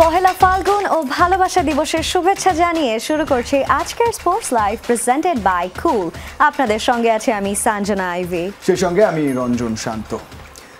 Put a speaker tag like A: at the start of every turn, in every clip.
A: পহেলা ফাল্গুন ও ভালোবাসা দিবসের শুভেচ্ছা জানিয়ে শুরু করছি আজকের স্পোর্টস লাইভ প্রেজেন্টেড বাই কুল। আপনাদের সঙ্গে আছে আমি সঞ্জনা আইভি,
B: সেই সঙ্গে আমি রঞ্জন শান্ত।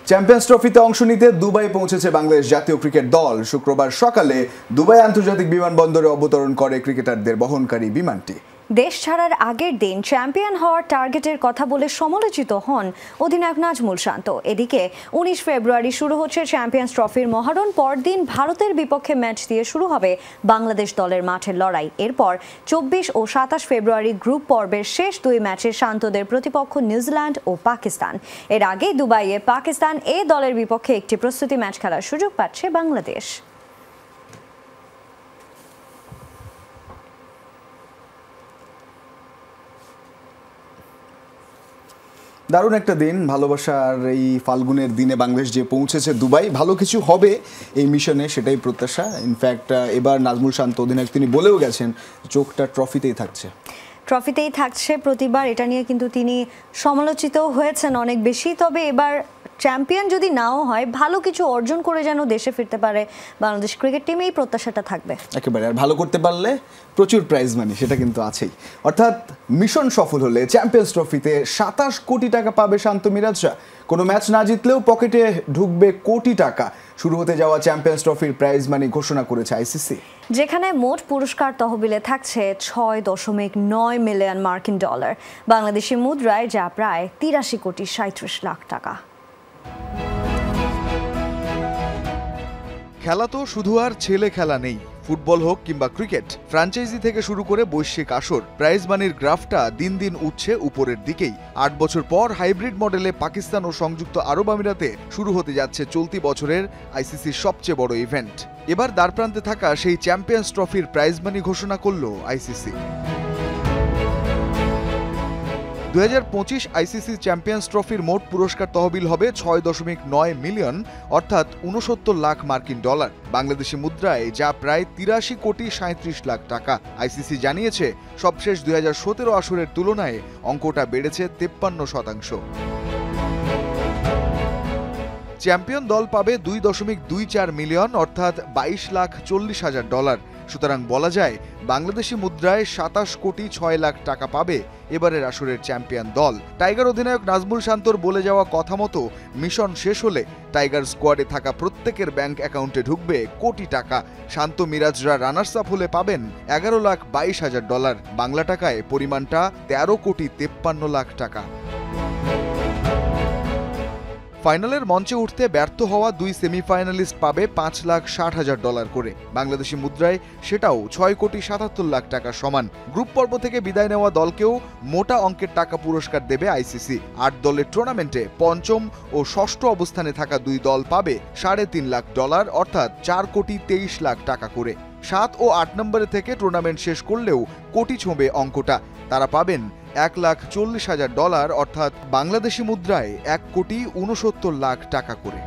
B: চ্যাম্পিয়ন্স ট্রফিতে অংশ নিতে দুবাই পৌঁছেছে বাংলাদেশ জাতীয় ক্রিকেট দল। শুক্রবার সকালে দুবাই আন্তর্জাতিক বিমানবন্দরে অবতরণ করে ক্রিকেটারদের বহনকারী বিমানটি।
A: দেশ ছাড়ার আগের দিন চ্যাম্পিয়ন হওয়ার টার্গেটের কথা বলে সমালোচিত হন অধিনায়ক নাজমুল শান্ত। এদিকে 19 ফেব্রুয়ারি শুরু হচ্ছে চ্যাম্পিয়ন্স ট্রফির মহারণ। পরদিন ভারতের বিপক্ষে ম্যাচ দিয়ে শুরু হবে বাংলাদেশ দলের মাঠের লড়াই। এরপর 24 ও 27 ফেব্রুয়ারি গ্রুপ পর্বের শেষ দুই ম্যাচে শান্তদের প্রতিপক্ষ নিউজিল্যান্ড ও পাকিস্তান। এর আগেই দুবাইয়ে পাকিস্তান এ দলের বিপক্ষে একটি প্রস্তুতি ম্যাচ খেলার সুযোগ পাচ্ছে বাংলাদেশ।
B: দারুণ একটা দিন, ভালোবাসার এই ফাল্গুনের দিনে বাংলাদেশ যে পৌঁছেছে দুবাই। ভালো কিছু হবে এই মিশনে, সেটাই প্রত্যাশা। ইনফ্যাক্ট এবার নাজমুল শান্ত অধিনায়ক তিনি বলেও গেছেন চোখটা ট্রফিতেই থাকছে।
A: প্রতিবার এটা নিয়ে কিন্তু তিনি সমালোচিত হয়েছেন অনেক বেশি। তবে এবার চ্যাম্পিয়ন যদি নাও হয়, ভালো কিছু অর্জন করে যেন দেশে ফিরতে পারে বাংলাদেশ ক্রিকেট টিমে, এই প্রত্যাশাটা থাকবে
B: একেবারে। আর ভালো করতে পারলে প্রচুর প্রাইজ মানি, সেটা কিন্তু আছেই। অর্থাৎ মিশন সফল হলে চ্যাম্পিয়ন্স ট্রফিতে 27 কোটি টাকা পাবে শান্ত মিরাজরা। কোনো ম্যাচ না জিতলেও পকেটে ঢুকবে কোটি টাকা। শুরু হতে যাওয়া চ্যাম্পিয়ন্স ট্রফির প্রাইজ মানি ঘোষণা করেছে আইসিসি,
A: যেখানে মোট পুরস্কার তহবিলে থাকছে 6.9 মিলিয়ন মার্কিন ডলার, বাংলাদেশি মুদ্রায় যা প্রায় 83 কোটি 37 লাখ টাকা।
C: খেলা তো শুধু আর ছেলে খেলা নেই। ফুটবল হোক কিংবা ক্রিকেট, ফ্র্যাঞ্চাইজি থেকে শুরু করে বৈশ্বিক আসর, প্রাইজ মানির গ্রাফটা দিন দিন উঠছে উপরের দিকেই। 8 বছর পর হাইব্রিড মডেলে পাকিস্তান ও সংযুক্ত আরব আমিরাতে শুরু হতে যাচ্ছে চলতি বছরের আইসিসির সবচেয়ে বড় ইভেন্ট। এবার দ্বারপ্রান্তে থাকা সেই চ্যাম্পিয়ন্স ট্রফির প্রাইজ মানি ঘোষণা করল আইসিসি। 2025 আইসিসি চ্যাম্পিয়ন্স ট্রফির মোট পুরস্কার তহবিল হবে 6.9 মিলিয়ন, অর্থাৎ 69 লাখ মার্কিন ডলার, বাংলাদেশি মুদ্রায় যা প্রায় 83 কোটি 37 লাখ টাকা। আইসিসি জানিয়েছে সবশেষ 2017 আসরের তুলনায় অঙ্কটা বেড়েছে 53%। চ্যাম্পিয়ন দল পাবে 2.24 মিলিয়ন, অর্থাৎ 22 লাখ 40 হাজার ডলার। সুতরাং বলা যায় বাংলাদেশি মুদ্রায় 27 কোটি 6 লাখ টাকা পাবে এবারের আসরের চ্যাম্পিয়ন দল। টাইগার অধিনায়ক নাজমুল শান্তর বলে যাওয়া কথা মতো মিশন শেষ হলে টাইগার স্কোয়াডে থাকা প্রত্যেকের ব্যাংক অ্যাকাউন্টে ঢুকবে কোটি টাকা। শান্ত মিরাজরা রানার্স আপ হলে পাবেন 11 লাখ 22 হাজার ডলার, বাংলা টাকায় পরিমাণটা 13 কোটি 53 লাখ টাকা। ফাইনালের মঞ্চে উঠতে ব্যর্থ হওয়া দুই সেমিফাইনালিস্ট পাবে 5 লাখ 60 হাজার ডলার করে, বাংলাদেশি মুদ্রায় সেটাও 6 কোটি 77 লাখ টাকার সমান। গ্রুপ পর্ব থেকে বিদায় নেওয়া দলকেও মোটা অঙ্কের টাকা পুরস্কার দেবে আইসিসি। 8 দলের টুর্নামেন্টে পঞ্চম ও ষষ্ঠ অবস্থানে থাকা দুই দল পাবে 3.5 লাখ ডলার, অর্থাৎ 4 কোটি 23 লাখ টাকা করে। 7 ও 8 নম্বরে থেকে টুর্নামেন্ট শেষ করলেও কোটি ছোঁবে অঙ্কটা। তারা পাবেন 1 লাখ 40 হাজার ডলার, অর্থাৎ বাংলাদেশি মুদ্রায় 1 কোটি 69 লাখ টাকা করে।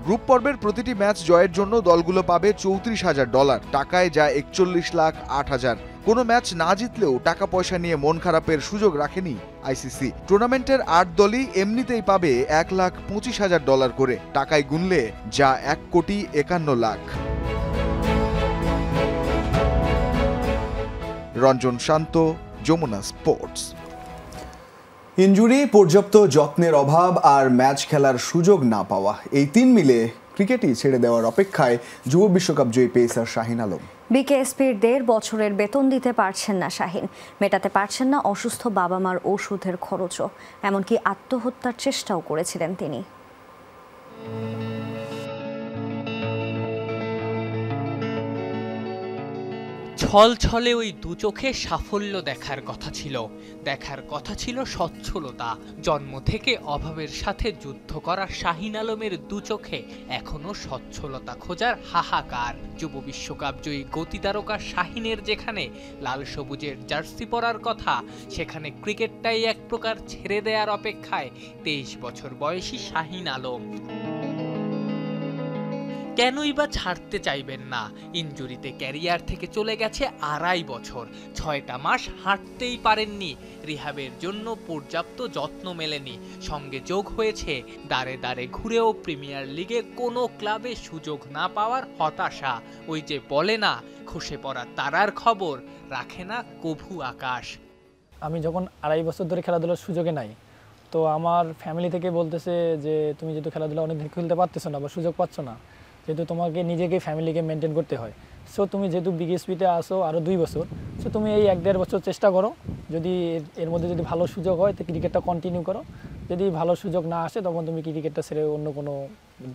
C: গ্রুপ পর্বের প্রতিটি ম্যাচ জয়ের জন্য দলগুলো পাবে 34 হাজার ডলার, টাকায় যা 41 লাখ 8 হাজার। কোনো ম্যাচ না জিতলেও টাকা পয়সা নিয়ে মন খারাপের সুযোগ রাখেনি আইসিসি। টুর্নামেন্টের 8 দলই এমনিতেই পাবে 1 লাখ 25 হাজার ডলার করে, টাকায় গুনলে যা 1 কোটি 51 লাখ। রঞ্জন শান্ত, যমুনা স্পোর্টস।
B: ইনজুরি, পর্যাপ্ত যত্নের অভাব আর ম্যাচ খেলার সুযোগ না পাওয়া, এই তিন মিলে ক্রিকেটই ছেড়ে দেওয়ার অপেক্ষায় যুব বিশ্বকাপ জয়ী পেসার শাহিন আলম।
A: বিকেএসপির 1.5 বছরের বেতন দিতে পারছেন না শাহিন, মেটাতে পারছেন না অসুস্থ বাবা মার ওষুধের খরচও, এমনকি আত্মহত্যার চেষ্টাও করেছিলেন তিনি।
D: ছলছলে ওই দু চোখে সাফল্য দেখার কথা ছিল সচ্ছলতা। জন্ম থেকে অভাবের সাথে যুদ্ধ করা শাহিন আলমের দু চোখে এখনো সচ্ছলতা খোঁজার হাহাকার। যুব বিশ্বকাপ জয়ী গতি তারকা শাহিনের যেখানে লাল সবুজের জার্সি পরার কথা, সেখানে ক্রিকেটটাই এক প্রকার ছেড়ে দেওয়ার অপেক্ষায় 23 বছর বয়সী শাহিন আলম। কেনই বা ছাড়তে চাইবেন না? ইনজুরিতে ক্যারিয়ার থেকে চলে গেছে 2.5 বছর, 6টা মাস হাঁটতেই পারেননি, রিহাবের জন্য পর্যাপ্ত যত্ন মেলেনি, সঙ্গে যোগ হয়েছে দাঁড়ে দাঁড়ে ঘুরেও প্রিমিয়ার লিগে কোনো ক্লাবে সুযোগ না পাওয়ার হতাশা। ওই যে বলে না, খসে পড়া তারার খবর রাখে না কভু আকাশ।
E: আমি যখন 2.5 বছর ধরে খেলাধুলার সুযোগে নাই, তো আমার ফ্যামিলি থেকে বলতেছে যে তুমি যেহেতু খেলাধুলা অনেকদিন খেলতে পারতেছো না বা সুযোগ পাচ্ছ না, যেহেতু তোমাকে নিজেকে ফ্যামিলিকে মেনটেন করতে হয়, সো তুমি যেহেতু বিকেএসপিতে আসো আরও 2 বছর, সো তুমি এই 1-1.5 বছর চেষ্টা করো, যদি এর মধ্যে যদি ভালো সুযোগ হয় তো ক্রিকেটটা কন্টিনিউ করো, যদি ভালো সুযোগ না আসে তখন তুমি ক্রিকেটটা ছেড়ে অন্য কোনো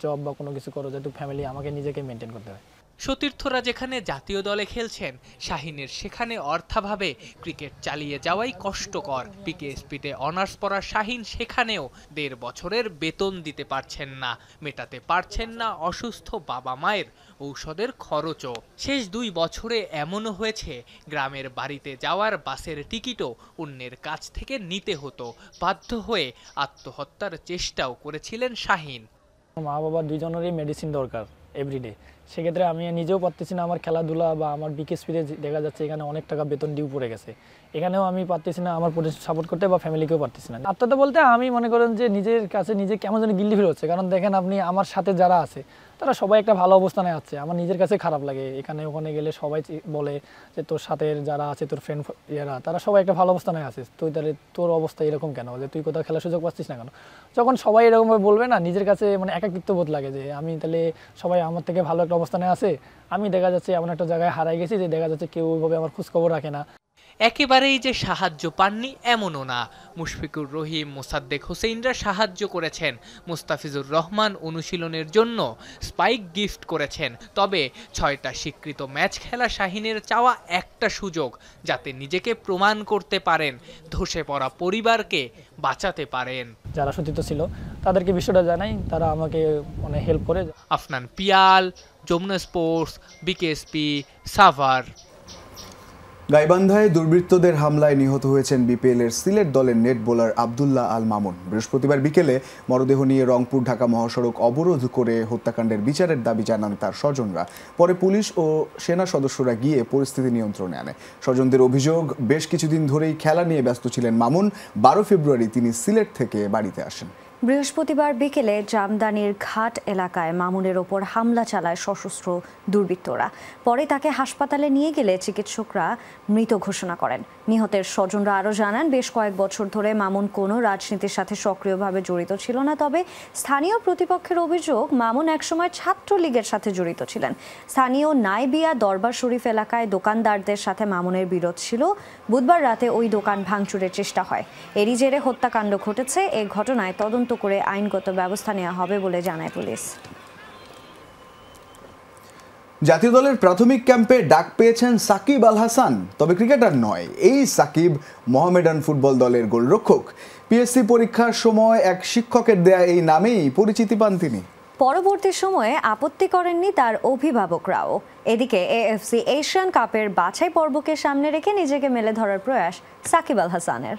E: জব বা কোনো কিছু করো, যেহেতু ফ্যামিলি আমাকে নিজেকে মেনটেন করতে হয়।
D: সতীর্থরা যেখানে জাতীয় দলে খেলছেন, শাহিনের সেখানে অর্থাভাবে ক্রিকেট চালিয়ে যাওয়াই কষ্টকর। বিকেএসপিতে অনার্স পড়া শাহিন সেখানেও 1.5 বছরের বেতন দিতে পারছেন না, মেটাতে পারছেন না অসুস্থ বাবা মায়ের ঔষধের খরচও। শেষ 2 বছরে এমনও হয়েছে গ্রামের বাড়িতে যাওয়ার বাসের টিকিটও অন্যের কাছ থেকে নিতে হতো। বাধ্য হয়ে আত্মহত্যার চেষ্টাও করেছিলেন শাহিন।
E: মা বাবা দুইজনেরই মেডিসিন দরকার এভরিডে, সেক্ষেত্রে আমি নিজেও পারতেছি না, আমার খেলাধুলা বা আমার বিকেএসপিতে দেখা যাচ্ছে এখানে অনেক টাকা বেতন ডিউ পড়ে গেছে, এখানেও আমি পারতেছি না আমার সাপোর্ট করতে বা ফ্যামিলিকেও পারতেছি না। আত্মহত্যা বলতে আমি মনে করেন যে নিজের কাছে নিজে কেমন যেন গিল্টি ফিল হচ্ছে, কারণ দেখেন আপনি আমার সাথে যারা আছে তারা সবাই একটা ভালো অবস্থানে আছে, আমার নিজের কাছে খারাপ লাগে। এখানে ওখানে গেলে সবাই বলে যে তোর সাথে যারা আছে তোর ফ্রেন্ড ইয়ারা তারা সবাই একটা ভালো অবস্থানে আছে, তুই তাহলে তোর অবস্থা এরকম কেন, যে তুই কোথাও খেলার সুযোগ পাচ্ছিস না কেন? যখন সবাই এরকমভাবে বলবে না, নিজের কাছে মানে একাকিত্ব বোধ লাগে যে আমি তাহলে সবাই আমার থেকে ভালো একটা অবস্থানে আছে, আমি দেখা যাচ্ছে এমন একটা জায়গায় হারাই গেছি যে দেখা যাচ্ছে কেউ ওইভাবে আমার খোঁজখবর রাখে না।
D: একেবারেই যে সাহায্য পাননি এমনও না। মুশফিকুর রহিম, মোসাদ্দেক হোসেইনরা সাহায্য করেছেন, মুস্তাফিজুর রহমান অনুশীলনের জন্য স্পাইক গিফট করেছেন। তবে 6টা স্বীকৃত ম্যাচ খেলা শাহিনের চাওয়া একটা সুযোগ, যাতে নিজেকে প্রমাণ করতে পারেন, ধসে পড়া পরিবারকে বাঁচাতে পারেন।
E: যারা সতীর্থ ছিল তাদেরকে বিষয়টা জানাই, তারা আমাকে মানে হেল্প করে।
D: Afnan Piyal, Jamuna sports, BKSP, Savar.
B: গাইবান্ধায় দুর্বৃত্তদের হামলায় নিহত হয়েছেন বিপিএলের সিলেট দলের নেট বোলার আব্দুল্লাহ আল মামুন। বৃহস্পতিবার বিকেলে মরদেহ নিয়ে রংপুর ঢাকা মহাসড়ক অবরোধ করে হত্যাকাণ্ডের বিচারের দাবি জানান তার স্বজনরা। পরে পুলিশ ও সেনা সদস্যরা গিয়ে পরিস্থিতি নিয়ন্ত্রণে আনে। স্বজনদের অভিযোগ, বেশ কিছুদিন ধরেই খেলা নিয়ে ব্যস্ত ছিলেন মামুন। 12 ফেব্রুয়ারি তিনি সিলেট থেকে বাড়িতে আসেন।
A: বৃহস্পতিবার বিকেলে জামদানির ঘাট এলাকায় মামুনের ওপর হামলা চালায় সশস্ত্র দুর্বৃত্তরা। পরে তাকে হাসপাতালে নিয়ে গেলে চিকিৎসকরা মৃত ঘোষণা করেন। নিহতের স্বজনরা আরও জানান, বেশ কয়েক বছর ধরে মামুন কোনো রাজনীতির সাথে সক্রিয়ভাবে জড়িত ছিল না। তবে স্থানীয় প্রতিপক্ষের অভিযোগ, মামুন একসময় ছাত্রলীগের সাথে জড়িত ছিলেন। স্থানীয় নাইবিয়া দরবার শরীফ এলাকায় দোকানদারদের সাথে মামুনের বিরোধ ছিল। বুধবার রাতে ওই দোকান ভাঙচুরের চেষ্টা হয়। এরই জেরে হত্যাকাণ্ড ঘটেছে। এই ঘটনায় তদন্ত করে আইনগত ব্যবস্থা নেওয়া হবে বলে জানায় পুলিশ।
B: জাতীয় দলের প্রাথমিক ক্যাম্পে ডাক পেয়েছেন সাকিব আল হাসান। তবে ক্রিকেটার নয়, এই সাকিব মোহামেডান ফুটবল দলের গোলরক্ষক। পিএসসি পরীক্ষার সময় এক শিক্ষকের দেয়া এই নামেই পরিচিতি পান তিনি।
A: পরবর্তী সময়ে আপত্তি করেননি তার অভিভাবকরাও। এদিকে এএফসি এশিয়ান কাপের বাছাই পর্বকে সামনে রেখে নিজেকে মেলে ধরার প্রয়াস সাকিব আল হাসানের।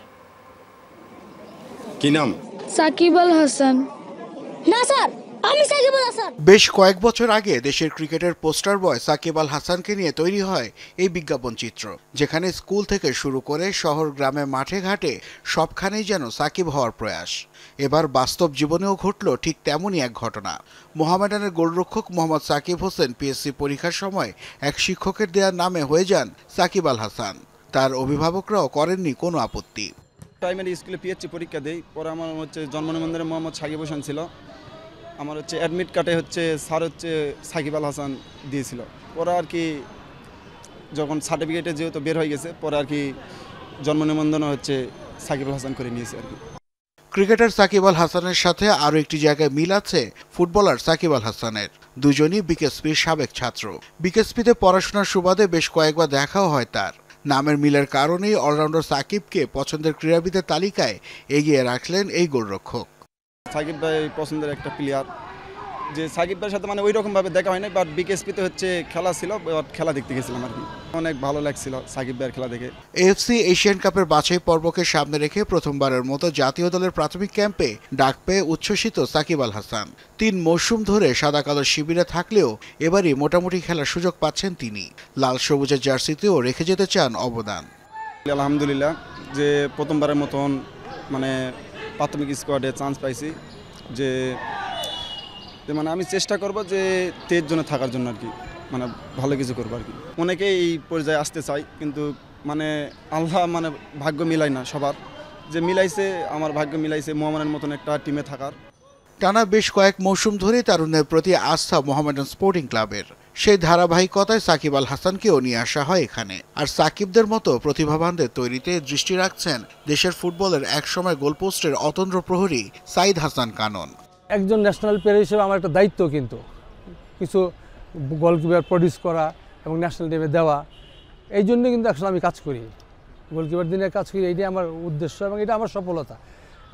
F: কি নাম?
G: সাকিব আল হাসান। না স্যার, আমি সাকিব আল হাসান।
H: বেশ কয়েক বছর আগে দেশের ক্রিকেটের পোস্টার বয় সাকিব আল হাসানকে নিয়ে তৈরি হয় এই বিজ্ঞাপন চিত্র, যেখানে স্কুল থেকে শুরু করে শহর গ্রামে মাঠে ঘাটে সবখানেই যেন সাকিব হওয়ার প্রয়াস। এবার বাস্তব জীবনেও ঘটল ঠিক তেমনই এক ঘটনা। মোহামেডানের গোলরক্ষক মোহাম্মদ সাকিব হোসেন পিএসসি পরীক্ষার সময় এক শিক্ষকের দেওয়ার নামে হয়ে যান সাকিব আল হাসান। তার অভিভাবকরাও করেননি কোনো আপত্তি।
F: প্রাইমারি স্কুলে পিএসসি পরীক্ষা দেই, পরে আমার জন্ম নিবন্ধনে মোহাম্মদ সাকিব হোসেন ছিল। আমার অ্যাডমিট কার্ডে স্যার সাকিব আল হাসান দিয়েছিল। পরে আর কি যখন সার্টিফিকেটে যেহেতু বের হয়ে গেছে, পরে আর কি জন্ম নিবন্ধন সাকিব আল হাসান করে নিয়েছে আর কি।
H: ক্রিকেটার সাকিব আল হাসানের সাথে আরও একটি জায়গায় মিল আছে ফুটবলার সাকিব আল হাসানের। দুজনই বিকেএসপির সাবেক ছাত্র। বিকেএসপিতে পড়াশোনার সুবাদে বেশ কয়েকবার দেখাও হয় তার। নামের মিলের কারণেই অলরাউন্ডার সাকিবকে পছন্দের ক্রীড়াবিদের তালিকায় এগিয়ে রাখলেন এই গোলরক্ষক।
F: সাকিব ভাই পছন্দের একটা প্লেয়ার, যে সাকিব ভাইয়ের সাথে মানে ওই রকমভাবে দেখা হয় না, বাট বিকেএসপিতে হচ্ছে খেলা ছিল, বাট খেলা দেখতে গেছিলাম আর কি। অনেক ভালো লাগছিল সাকিব ভাইয়ের খেলা দেখে।
H: এএফসি এশিয়ান কাপের বাছাই পর্বকে সামনে রেখে প্রথমবারের মতো জাতীয় দলের প্রাথমিক ক্যাম্পে ডাক পেয়ে উচ্ছ্বসিত সাকিব আল হাসান। 3 মৌসুম ধরে সাদা কালো শিবিরে থাকলেও এবারই মোটামুটি খেলার সুযোগ পাচ্ছেন তিনি। লাল সবুজের জার্সিতেও রেখে যেতে চান অবদান।
F: আলহামদুলিল্লাহ যে প্রথমবারের মতন মানে প্রাথমিক স্কোয়াডে চান্স পাইছি, যে মানে আমি চেষ্টা করব যে 23 জনে থাকার জন্য আর কি, মানে ভালো কিছু করবো আর কি। অনেকেই এই পর্যায়ে আসতে চাই, কিন্তু মানে আল্লাহ মানে ভাগ্য মিলাই না সবার, যে মিলাইছে আমার ভাগ্য মিলাইছে মোহামেডানের মতন একটা টিমে থাকার।
H: টানা বেশ কয়েক মৌসুম ধরে তারুণ্যের প্রতি আস্থা মোহামেডান স্পোর্টিং ক্লাবের। সেই ধারাবাহিকতায় সাকিব আল হাসানকেও নিয়ে আসা হয় এখানে। আর সাকিবদের মতো প্রতিভাবানদের তৈরিতে দৃষ্টি রাখছেন দেশের ফুটবলের একসময় গোলপোস্টের অতন্দ্র প্রহরী সাইদ হাসান কানন।
I: একজন ন্যাশনাল প্লেয়ার হিসেবে আমার একটা দায়িত্ব, কিন্তু কিছু গোলকিপার প্রডিউস করা এবং ন্যাশনাল টিমে দেওয়া, এই জন্য কিন্তু আসলে আমি কাজ করি, গোলকিপার দিনে কাজ করি, এইটাই আমার উদ্দেশ্য এবং এটা আমার সফলতা,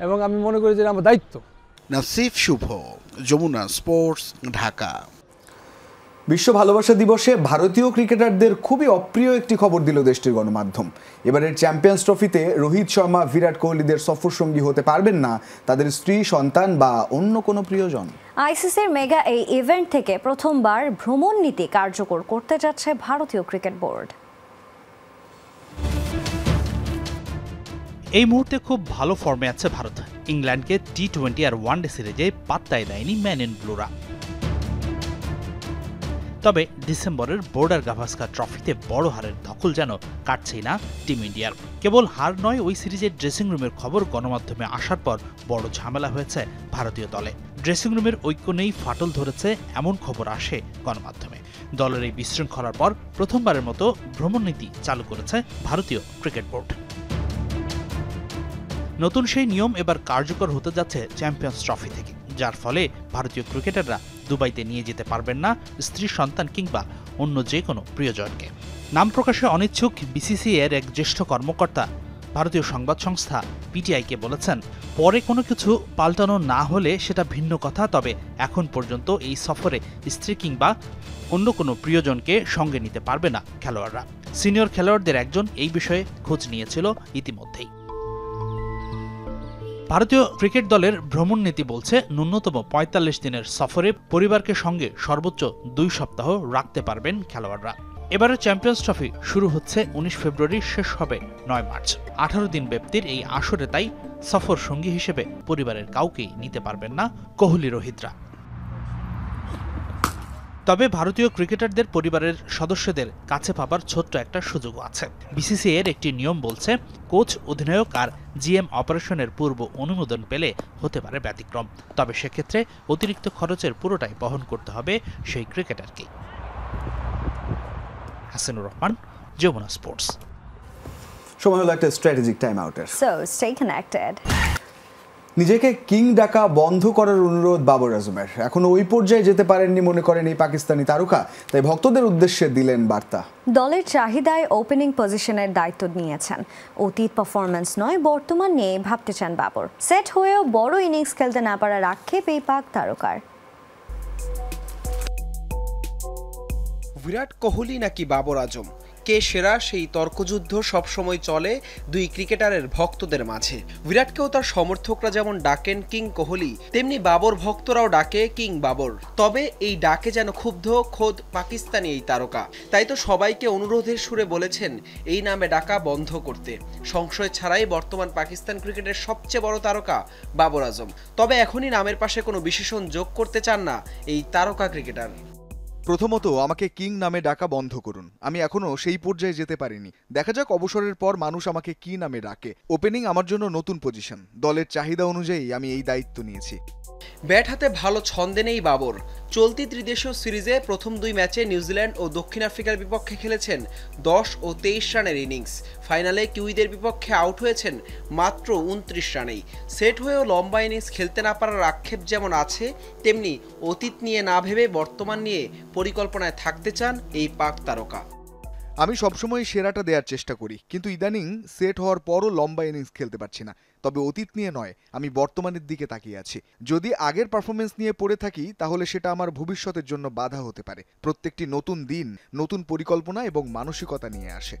I: এবং আমি মনে করি যে আমার দায়িত্ব।
H: নাসিফ শুভ, যমুনা স্পোর্টস, ঢাকা।
B: বিশ্ব ভালোবাসা দিবসে ভারতীয় ক্রিকেটারদের খুবই অপ্রিয় একটি খবর দিল দেশটির গণমাধ্যম। এবারের চ্যাম্পিয়ন্স ট্রফিতে রোহিত শর্মা, বিরাট কোহলিদের সফরসঙ্গী হতে পারবেন না তাদের স্ত্রী, সন্তান বা অন্য কোনো প্রিয়জন।
A: আইসিসির মেগা এই ইভেন্ট থেকে প্রথমবার ভ্রমণ নীতি কার্যকর করতে যাচ্ছে ভারতীয় ক্রিকেট বোর্ড।
J: এই মুহূর্তে খুব ভালো ফর্মে আছে ভারত। ইংল্যান্ডকে টি20 আর ওয়ানডে সিরিজে পাত্তাই দেয়নি ম্যান ইন ব্লুরা। তবে ডিসেম্বরের বর্ডার গাভাস্কার ট্রফিতে বড় হারের দখল যেন কাটছেই না টিম ইন্ডিয়ার। কেবল হার নয়, ওই সিরিজের ড্রেসিং রুমের খবর গণমাধ্যমে আসার পর বড় ঝামেলা হয়েছে ভারতীয় দলে। ড্রেসিং রুমের ঐক্য নেই, ফাটল ধরেছে, এমন খবর আসে গণমাধ্যমে। দলের এই বিশৃঙ্খলার পর প্রথমবারের মতো ভ্রমণ নীতি চালু করেছে ভারতীয় ক্রিকেট বোর্ড। নতুন সেই নিয়ম এবার কার্যকর হতে যাচ্ছে চ্যাম্পিয়ন্স ট্রফি থেকে, যার ফলে ভারতীয় ক্রিকেটাররা দুবাইতে নিয়ে যেতে পারবেন না স্ত্রী, সন্তান কিংবা অন্য যে কোনো প্রিয়জনকে। নাম প্রকাশে অনিচ্ছুক বিসিসিআই এর এক জ্যেষ্ঠ কর্মকর্তা ভারতীয় সংবাদ সংস্থা পিটিআইকে বলেছেন, পরে কোনো কিছু পাল্টানো না হলে সেটা ভিন্ন কথা, তবে এখন পর্যন্ত এই সফরে স্ত্রী কিংবা অন্য কোনো প্রিয়জনকে সঙ্গে নিতে পারবে না খেলোয়াড়রা। সিনিয়র খেলোয়াড়দের একজন এই বিষয়ে খোঁজ নিয়েছিল ইতিমধ্যেই। ভারতীয় ক্রিকেট দলের ভ্রমণ নীতি বলছে ন্যূনতম ৪৫ দিনের সফরে পরিবারকে সঙ্গে সর্বোচ্চ ২ সপ্তাহ রাখতে পারবেন খেলোয়াড়রা। এবারে চ্যাম্পিয়ন্স ট্রফি শুরু হচ্ছে ১৯ ফেব্রুয়ারি, শেষ হবে ৯ মার্চ। ১৮ দিন ব্যাপ্তির এই আসরে তাই সফর সঙ্গী হিসেবে পরিবারের কাউকেই নিতে পারবেন না কোহলি, রোহিতরা। তবে ভারতীয় ক্রিকেটারদের পরিবারের সদস্যদের কাছে পাবার ছোট্ট একটা সুযোগ আছে। বিসিসিআই এর একটি নিয়ম বলছে, কোচ, অধিনায়ক আর জিএম অপারেশনের পূর্ব অনুমোদন পেলে হতে পারে ব্যতিক্রম। তবে সেক্ষেত্রে অতিরিক্ত খরচের পুরোটাই বহন করতে হবে সেই ক্রিকেটারকে। হাসানুর রহমান, যমুনা স্পোর্টস।
B: সময় হলো একটা স্ট্র্যাটেজিক টাইম আউটের।
A: So stay connected.
B: নিজেকে কিং ডাকা বন্ধ করার অনুরোধ বাবর আজমের। এখনো ওই পর্যায়ে যেতে পারেননি মনে করেন এই পাকিস্তানি তারকা, তাই ভক্তদের উদ্দেশ্যে দিলেন বার্তা।
A: দলের চাহিদায় ওপেনিং পজিশনের দায়িত্ব নিয়েছেন। অতীত পারফরম্যান্স নয়, বর্তমান নিয়ে ভাবতে চান বাবর। সেট হয়েও বড় ইনিংস খেলতে না পারার আক্ষেপ এই পাক তারকার।
K: বিরাট কোহলি নাকি বাবর আজম, কে সেরা সেই তর্কযুদ্ধ সবসময় চলে দুই ক্রিকেটারের ভক্তদের মাঝে। বিরাটকেও তার সমর্থকরা যেমন ডাকেন কিং কোহলি, তেমনি বাবর ভক্তরাও ডাকে কিং বাবর। তবে এই ডাকে যেন ক্ষুব্ধ খোদ পাকিস্তানি এই তারকা। তাই তো সবাইকে অনুরোধের সুরে বলেছেন এই নামে ডাকা বন্ধ করতে। সংশয় ছাড়াই বর্তমান পাকিস্তান ক্রিকেটের সবচেয়ে বড় তারকা বাবর আজম। তবে এখনই নামের পাশে কোনো বিশেষণ যোগ করতে চান না এই তারকা ক্রিকেটার।
C: প্রথমত আমাকে কিং নামে ডাকা বন্ধ করুন। আমি এখনো সেই পর্যায়ে যেতে পারিনি। দেখা যাক অবসরের পর মানুষ আমাকে কি নামে ডাকে। ওপেনিং আমার জন্য নতুন পজিশন। দলের চাহিদা অনুযায়ী আমি এই দায়িত্ব নিয়েছি।
K: ব্যাট হাতে ভালো ছন্দে নেই বাবর। চলতি ত্রিদেশীয় সিরিজে প্রথম 2 ম্যাচে নিউজিল্যান্ড ও দক্ষিণ আফ্রিকার বিপক্ষে খেলেছেন 10 ও 23 রানের ইনিংস। ফাইনালে কিউইদের বিপক্ষে আউট হয়েছেন মাত্র 29 রানেই। সেট হয়েও লম্বা ইনিংস খেলতে না পারার আক্ষেপ যেমন আছে, তেমনি অতীত নিয়ে না ভেবে বর্তমান নিয়ে পরিকল্পনায় থাকতে চান এই পাক তারকা।
C: আমি সবসময় সেরাটা দেওয়ার চেষ্টা করি, কিন্তু ইদানিং সেট হওয়ার পরও লম্বা ইনিংস খেলতে পারছি না। তবে অতীত নিয়ে নয়, আমি বর্তমানের দিকে তাকিয়ে আছি। যদি আগের পারফরমেন্স নিয়ে পড়ে থাকি তাহলে সেটা আমার ভবিষ্যতের জন্য বাধা হতে পারে। প্রত্যেকটি নতুন দিন নতুন পরিকল্পনা এবং মানসিকতা নিয়ে আসে।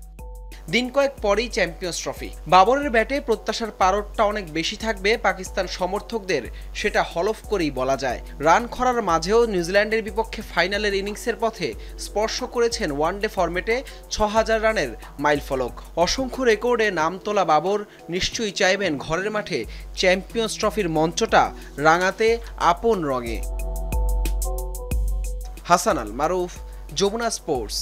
K: দিন কয়েক পরেই চ্যাম্পিয়ন্স ট্রফি। বাবরের ব্যাটে প্রত্যাশার পারদটা অনেক বেশি থাকবে পাকিস্তান সমর্থকদের, সেটা হলফ করেই বলা যায়। রান খরার মাঝেও নিউজিল্যান্ডের বিপক্ষে ফাইনালের ইনিংসের পথে স্পর্শ করেছেন ওয়ানডে ফরম্যাটে ৬০০০ রানের মাইলফলক। অসংখ্য রেকর্ডে নাম তোলা বাবর নিশ্চয়ই চাইবেন ঘরের মাঠে চ্যাম্পিয়ন্স ট্রফির মঞ্চটা রাঙাতে আপন রঙে। হাসান আল মারুফ, যমুনা স্পোর্টস।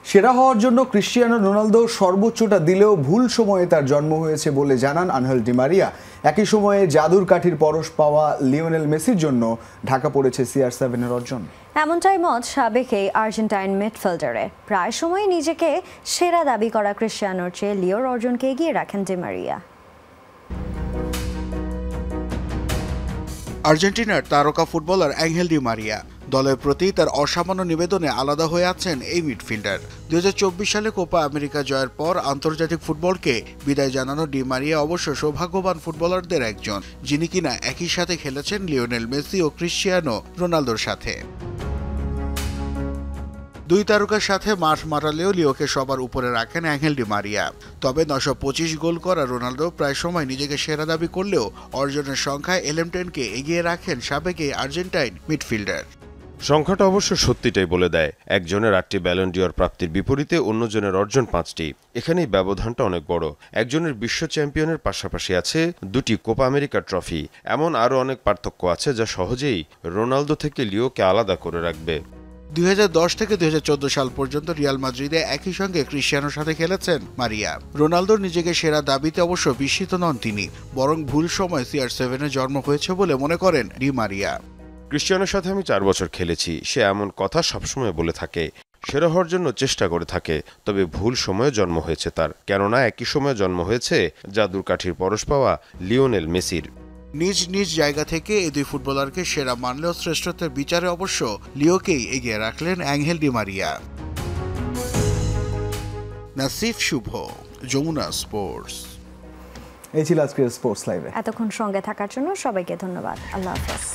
B: সেরা হওয়ার জন্য ক্রিশ্চিয়ানো রোনালদো সর্বোচ্চটা দিলেও ভুল সময়ে তার জন্ম হয়েছে বলে জানান আনহেল ডি মারিয়া। একই সময়ে জাদুর কাঠির পরশ পাওয়া লিওনেল মেসির জন্য ঢাকা পড়েছে CR7-এর অর্জন।
A: এমনটাই মত সাবেক এই আর্জেন্টাইন মিডফিল্ডারে। প্রায় সময় নিজেকে সেরা দাবি করা ক্রিশ্চিয়ানোর চেয়ে লিওর অর্জনকে এগিয়ে রাখেন ডি মারিয়া।
H: আর্জেন্টিনার তারকা ফুটবলার অ্যাঙ্গেল ডি মারিয়া দলের প্রতি তার অসামান্য নিবেদনে আলাদা হয়ে আছেন এই মিডফিল্ডার। 2024 সালে কোপা আমেরিকা জয়ের পর আন্তর্জাতিক ফুটবলকে বিদায় জানানো ডি মারিয়া অবশ্য সৌভাগ্যবান ফুটবলারদের একজন, যিনি কিনা একই সাথে খেলেছেন লিওনেল মেসি ও ক্রিশ্চিয়ানো রোনালদোর সাথে। দুই তারকার সাথে মাঠ মারালেও লিওকে সবার উপরে রাখেন অ্যাঙ্গেল ডি মারিয়া। তবে 925 গোল করা রোনালদো প্রায় সময় নিজেকে সেরা দাবি করলেও অর্জনের সংখ্যায় এলেমটেনকে এগিয়ে রাখেন সাবেক এই আর্জেন্টাইন মিডফিল্ডার।
L: সংখ্যাটা অবশ্য সত্যিটাই বলে দেয়। একজনের 8টি ব্যালন ডিওর প্রাপ্তির বিপরীতে অন্যজনের অর্জন 5টি। এখানেই ব্যবধানটা অনেক বড়। একজনের বিশ্ব চ্যাম্পিয়নের পাশাপাশি আছে 2টি কোপা আমেরিকা ট্রফি। এমন আরও অনেক পার্থক্য আছে যা সহজেই রোনালদো থেকে লিওকে আলাদা করে রাখবে।
H: 2010 থেকে 2014 সাল পর্যন্ত রিয়াল মাদ্রিদে একই সঙ্গে ক্রিশ্চিয়ানোর সাথে খেলেছেন মারিয়া। রোনালদোর নিজেকে সেরা দাবিতে অবশ্য বিস্মিত নন তিনি, বরং ভুল সময় CR7-এ জন্ম হয়েছে বলে মনে করেন ডি মারিয়া।
L: ক্রিশ্চিয়ানোর সাথে আমি 4 বছর খেলেছি। সে এমন কথা সবসময় বলে থাকে, সেরা হওয়ার জন্য চেষ্টা করে থাকে, তবে ভুল সময়ে জন্ম হয়েছে তার। কেননা একই সময়ে জন্ম হয়েছে জাদুর কাঠির পরশ পাওয়া লিওনেল মেসির।
H: নিজ নিজ জায়গা থেকে এই দুই ফুটবলারকে সেরা মানলেও শ্রেষ্ঠত্বের বিচারে অবশ্য লিওকেই এগিয়ে রাখলেন অ্যাঙ্গেল ডি মারিয়া। নাসিফ শুভ, যমুনা স্পোর্টস।
B: এই ছিল আজকের স্পোর্টস লাইভে।
A: এতক্ষণ সঙ্গে থাকার জন্য সবাইকে ধন্যবাদ। আল্লাহ হাফেজ।